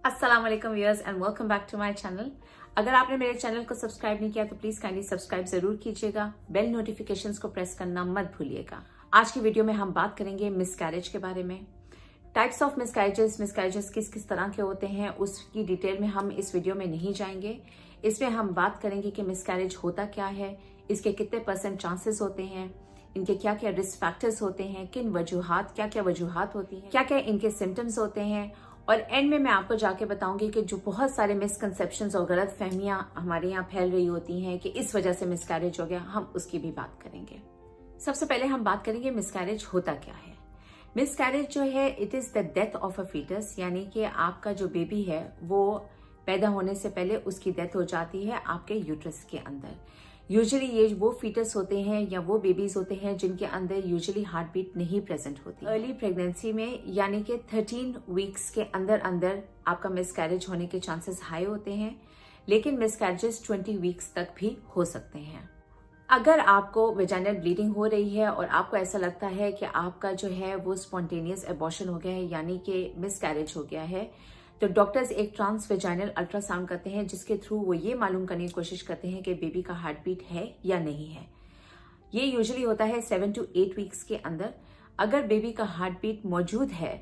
अस्सलाम वालेकुम viewers and welcome back to my channel. अगर आपने मेरे चैनल को सब्सक्राइब नहीं किया तो प्लीज काइंडली सब्सक्राइब जरूर कीजिएगा। बेल नोटिफिकेशंस को प्रेस करना मत भूलिएगा। आज की वीडियो में हम बात करेंगे मिसकैरेज के बारे में। टाइप्स ऑफ मिसकैरेजेस किस किस तरह के होते हैं उसकी डिटेल में हम इस वीडियो में नहीं जाएंगे। इसमें हम बात करेंगे कि मिसकैरेज होता क्या है, इसके कितने % चांसेस होते हैं, इनके क्या क्या रिस्क फैक्टर्स होते हैं, किन वजूहात क्या क्या वजूहात होती हैं, क्या क्या इनके सिम्टम्स होते हैं, और एंड में मैं आपको जाके बताऊंगी कि जो बहुत सारे मिसकंसेप्शंस और गलत फहमियां हमारे यहाँ फैल रही होती हैं कि इस वजह से मिसकैरेज हो गया, हम उसकी भी बात करेंगे। सबसे पहले हम बात करेंगे मिसकैरेज होता क्या है। मिसकैरेज जो है it is the death of a foetus, यानी कि आपका जो बेबी है वो पैदा होने से पहले उसकी डेथ हो जाती है आपके यूट्रस के अंदर। यूजुअली ये वो फीटस होते हैं या वो बेबीज होते हैं जिनके अंदर यूजुअली हार्ट बीट नहीं प्रेजेंट होती। अर्ली प्रेगनेंसी में यानी कि 13 वीक्स के अंदर अंदर आपका मिसकैरेज होने के चांसेस हाई होते हैं, लेकिन मिसकैरेजेस 20 वीक्स तक भी हो सकते हैं। अगर आपको वेजाइनल ब्लीडिंग हो रही है और आपको ऐसा लगता है कि आपका जो है वो स्पॉन्टेनियस एबॉर्शन हो गया है यानी कि मिसकैरेज हो गया है, तो डॉक्टर्स एक ट्रांस वेजाइनल अल्ट्रासाउंड करते हैं जिसके थ्रू वो ये मालूम करने की कोशिश करते हैं कि बेबी का हार्ट बीट है या नहीं है। ये यूजुअली होता है 7 to 8 वीक्स के अंदर। अगर बेबी का हार्ट बीट मौजूद है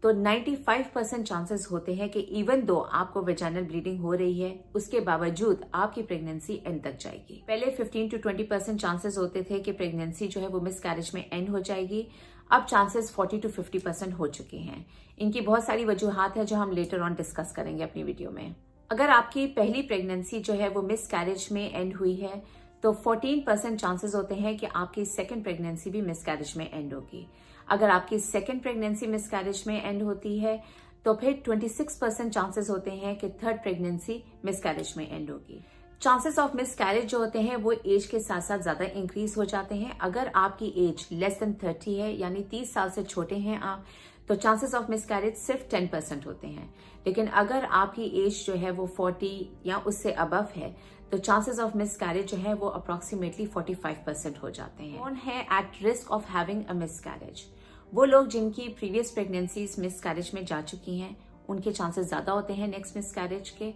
तो 95% चांसेस होते हैं कि इवन दो आपको वेजाइनल ब्लीडिंग हो रही है उसके बावजूद आपकी प्रेगनेंसी एंड तक जाएगी। पहले 15 to 20% चांसेस होते थे कि प्रेगनेंसी जो है वो मिसकैरेज में एंड हो जाएगी। अब चांसेस 40 to 50% हो चुके हैं। इनकी बहुत सारी वजूहात है जो हम लेटर ऑन डिस्कस करेंगे अपनी वीडियो में। अगर आपकी पहली प्रेगनेंसी जो है वो मिसकैरेज में एंड हुई है तो 14% चांसेस होते हैं कि आपकी सेकेंड प्रेगनेंसी भी मिसकैरेज में एंड होगी। अगर आपकी सेकेंड प्रेगनेंसी मिसकैरेज में एंड होती है तो फिर 26% चांसेस होते हैं कि थर्ड प्रेगनेंसी मिसकैरेज में एंड होगी। चांसेस ऑफ मिसकैरेज जो होते हैं वो एज के साथ साथ ज्यादा इंक्रीज हो जाते हैं। अगर आपकी एज लेस देन 30 है यानी 30 साल से छोटे हैं आप, तो चांसेस ऑफ मिसकैरेज सिर्फ 10% होते हैं। लेकिन अगर आपकी एज जो है वो 40 या उससे अबव है तो चांसेस ऑफ मिसकैरेज जो है वो अप्रोक्सीमेटली 45% हो जाते हैं। कौन है at risk of having a miscarriage? वो लोग जिनकी प्रीवियस प्रेगनेंसीज मिसकैरेज में जा चुकी हैं, उनके चांसेस ज्यादा होते हैं नेक्स्ट मिसकैरेज के।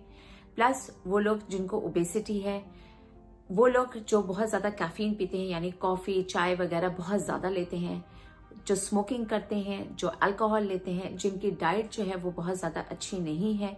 प्लस वो लोग जिनको ओबेसिटी है, वो लोग जो बहुत ज्यादा कैफीन पीते हैं यानी कॉफी चाय वगैरह बहुत ज्यादा लेते हैं, जो स्मोकिंग करते हैं, जो अल्कोहल लेते हैं, जिनकी डाइट जो है वो बहुत ज्यादा अच्छी नहीं है।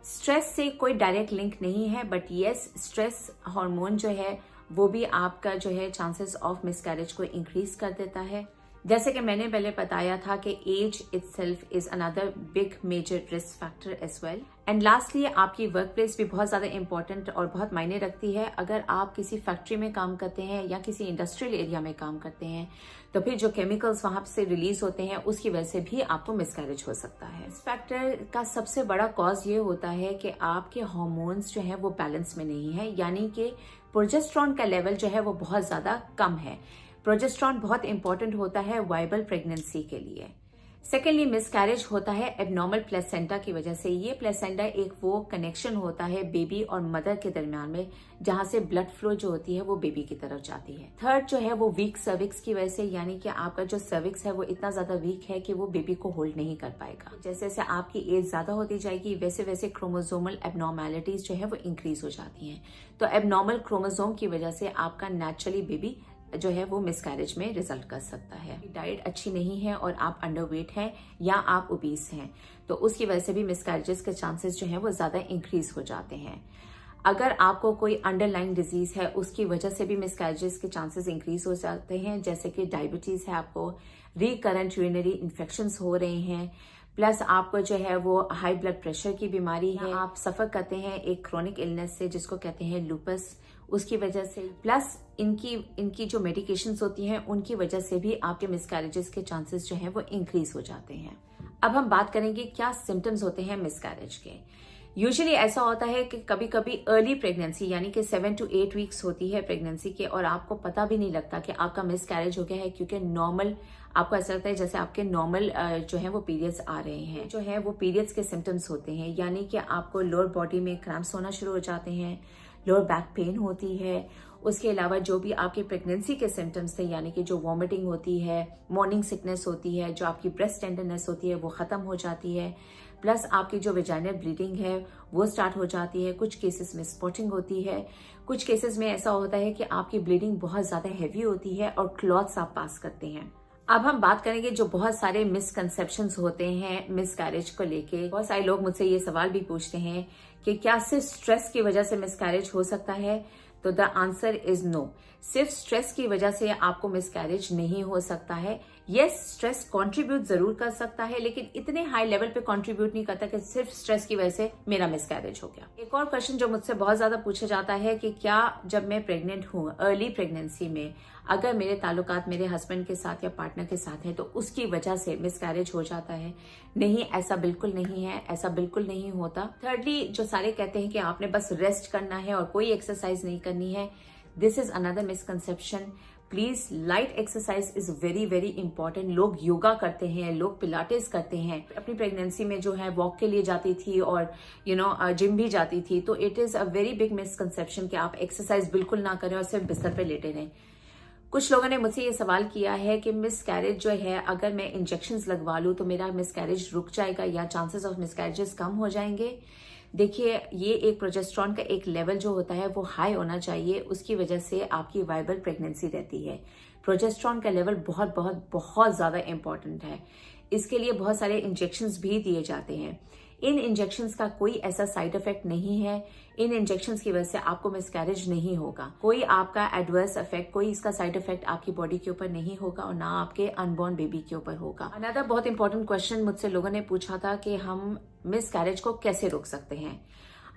स्ट्रेस से कोई डायरेक्ट लिंक नहीं है, बट यस स्ट्रेस हार्मोन जो है वो भी आपका जो है चांसेस ऑफ मिसकैरेज को इंक्रीज कर देता है। जैसे कि मैंने पहले बताया था कि age itself is another big major risk factor as well. And lastly आपकी वर्क प्लेस भी बहुत ज्यादा इंपॉर्टेंट और बहुत मायने रखती है। अगर आप किसी फैक्ट्री में काम करते हैं या किसी इंडस्ट्रियल एरिया में काम करते हैं तो फिर जो केमिकल्स वहां से रिलीज होते हैं उसकी वजह से भी आपको मिसकैरेज हो सकता है। इस फैक्टर का सबसे बड़ा कॉज ये होता है कि आपके हार्मोन्स जो है वो बैलेंस में नहीं है, यानी कि प्रोजेस्टेरॉन का लेवल जो है वो बहुत ज्यादा कम है। प्रोजेस्टेरॉन बहुत इंपॉर्टेंट होता है वायबल प्रेगनेंसी के लिए। सेकेंडली मिसकैरेज होता है एबनॉर्मल प्लेसेंटा की वजह से। ये प्लेसेंटा एक वो कनेक्शन होता है बेबी और मदर के दरमियान में जहां से ब्लड फ्लो जो होती है वो बेबी की तरफ जाती है। थर्ड जो है वो वीक सर्विक्स की वजह से, यानी कि आपका जो सर्विक्स है वो इतना ज्यादा वीक है कि वो बेबी को होल्ड नहीं कर पाएगा। जैसे जैसे आपकी एज ज्यादा होती जाएगी वैसे वैसे क्रोमोसोमल एबनॉर्मैलिटीज जो है वो इंक्रीज हो जाती हैं। तो एबनॉर्मल क्रोमोसोम की वजह से आपका नेचुरली बेबी जो है वो मिसकैरेज में रिजल्ट कर सकता है। डाइट अच्छी नहीं है और आप अंडरवेट हैं या आप ओबीस हैं तो उसकी वजह से भी मिसकैरेजेस के चांसेस जो है वो ज्यादा इंक्रीज हो जाते हैं। अगर आपको कोई अंडरलाइन डिजीज है उसकी वजह से भी मिसकैरेजेस के चांसेस इंक्रीज हो जाते हैं, जैसे कि डायबिटीज है, आपको रिकरेंट यूरिनरी इन्फेक्शंस हो रहे हैं, प्लस आपको जो है वो हाई ब्लड प्रेशर की बीमारी है, आप सफर करते हैं एक क्रोनिक इलनेस से जिसको कहते हैं लूपस, उसकी वजह से, प्लस इनकी जो मेडिकेशंस होती हैं उनकी वजह से भी आपके मिसकैरेजेस के चांसेस जो हैं वो इंक्रीज हो जाते हैं। अब हम बात करेंगे क्या सिम्टम्स होते हैं मिसकैरेज के। यूजुअली ऐसा होता है कि कभी कभी अर्ली प्रेगनेंसी यानी कि 7 to 8 वीक्स होती है प्रेगनेंसी के और आपको पता भी नहीं लगता कि आपका मिसकैरेज हो गया है, क्योंकि नॉर्मल आपको ऐसा लगता है जैसे आपके नॉर्मल जो है वो पीरियड्स आ रहे हैं। जो है वो पीरियड्स के सिम्टम्स होते हैं, यानी कि आपको लोअर बॉडी में क्रैम्प्स होना शुरू हो जाते हैं, लोअर बैक पेन होती है। उसके अलावा जो भी आपके प्रेगनेंसी के सिम्टम्स थे, यानी कि जो वॉमिटिंग होती है, मॉर्निंग सिकनेस होती है, जो आपकी ब्रेस्ट टेंडरनेस होती है वो खत्म हो जाती है, प्लस आपकी जो वेजाइनल ब्लीडिंग है वो स्टार्ट हो जाती है। कुछ केसेस में स्पॉटिंग होती है, कुछ केसेस में ऐसा होता है कि आपकी ब्लीडिंग बहुत ज्यादा हैवी होती है और क्लॉट्स आप पास करते हैं। अब हम बात करेंगे जो बहुत सारे मिसकंसेप्शंस होते हैं मिसकैरेज को लेके। बहुत सारे लोग मुझसे ये सवाल भी पूछते हैं कि क्या सिर्फ स्ट्रेस की वजह से मिसकैरेज हो सकता है? तो द आंसर इज नो। सिर्फ स्ट्रेस की वजह से आपको मिसकैरेज नहीं हो सकता है। यस, स्ट्रेस कंट्रीब्यूट जरूर कर सकता है, लेकिन इतने हाई लेवल पे कंट्रीब्यूट नहीं करता कि सिर्फ स्ट्रेस की वजह से मेरा मिसकैरेज हो गया। एक और क्वेश्चन जो मुझसे बहुत ज्यादा पूछा जाता है कि क्या जब मैं प्रेग्नेंट हूँ, अर्ली प्रेगनेंसी में, अगर मेरे ताल्लुकात मेरे हस्बैंड के साथ या पार्टनर के साथ है तो उसकी वजह से मिसकैरेज हो जाता है? नहीं, ऐसा बिल्कुल नहीं है, ऐसा बिल्कुल नहीं होता। थर्डली, जो सारे कहते हैं कि आपने बस रेस्ट करना है और कोई एक्सरसाइज नहीं करनी है, this is another misconception. Please, light exercise is very very important. लोग योगा करते हैं, लोग पिलाटेस करते हैं। अपनी प्रेगनेंसी में जो है वॉक के लिए जाती थी और जिम भी जाती थी, तो it is a very big misconception कि आप एक्सरसाइज बिल्कुल ना करें और सिर्फ बिस्तर पे लेटे रहें। कुछ लोगों ने मुझसे ये सवाल किया है कि मिसकैरेज जो है, अगर मैं इंजेक्शंस लगवा लूं तो मेरा मिसकैरेज रुक जाएगा या चांसेस ऑफ मिसकैरेजेस कम हो जाएंगे? देखिए, ये एक प्रोजेस्टेरॉन का एक लेवल जो होता है वो हाई होना चाहिए, उसकी वजह से आपकी वायबल प्रेगनेंसी रहती है। प्रोजेस्टेरॉन का लेवल बहुत बहुत बहुत ज्यादा इंपॉर्टेंट है। इसके लिए बहुत सारे इंजेक्शंस भी दिए जाते हैं। इन इंजेक्शंस का कोई ऐसा साइड इफेक्ट नहीं है। इन इंजेक्शंस की वजह से आपको मिसकैरेज नहीं होगा। कोई आपका एडवर्स इफेक्ट, कोई इसका साइड इफेक्ट आपकी बॉडी के ऊपर नहीं होगा और ना आपके अनबॉर्न बेबी के ऊपर होगा। अनदर बहुत इंपॉर्टेंट क्वेश्चन मुझसे लोगों ने पूछा था कि हम मिसकैरेज को कैसे रोक सकते हैं।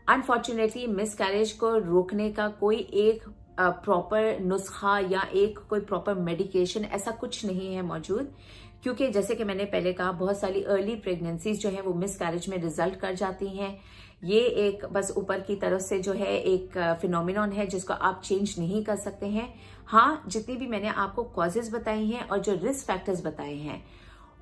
अनफॉर्चुनेटली मिसकैरेज को रोकने का कोई एक प्रॉपर नुस्खा या एक कोई प्रॉपर मेडिकेशन ऐसा कुछ नहीं है मौजूद, क्योंकि जैसे कि मैंने पहले कहा, बहुत सारी अर्ली प्रेगनेंसीज जो है वो मिसकैरेज में रिजल्ट कर जाती हैं। ये एक बस ऊपर की तरफ से जो है एक फिनोमिनॉन है जिसको आप चेंज नहीं कर सकते हैं। हाँ, जितनी भी मैंने आपको कॉजेज बताई हैं और जो रिस्क फैक्टर्स बताए हैं,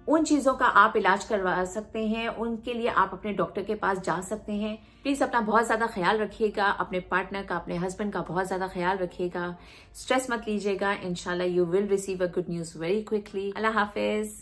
उन चीजों का आप इलाज करवा सकते हैं। उनके लिए आप अपने डॉक्टर के पास जा सकते हैं। प्लीज अपना बहुत ज्यादा ख्याल रखिएगा, अपने पार्टनर का, अपने हस्बैंड का बहुत ज्यादा ख्याल रखिएगा। स्ट्रेस मत लीजिएगा। इंशाल्लाह you will receive a good news very quickly. Allah Hafiz.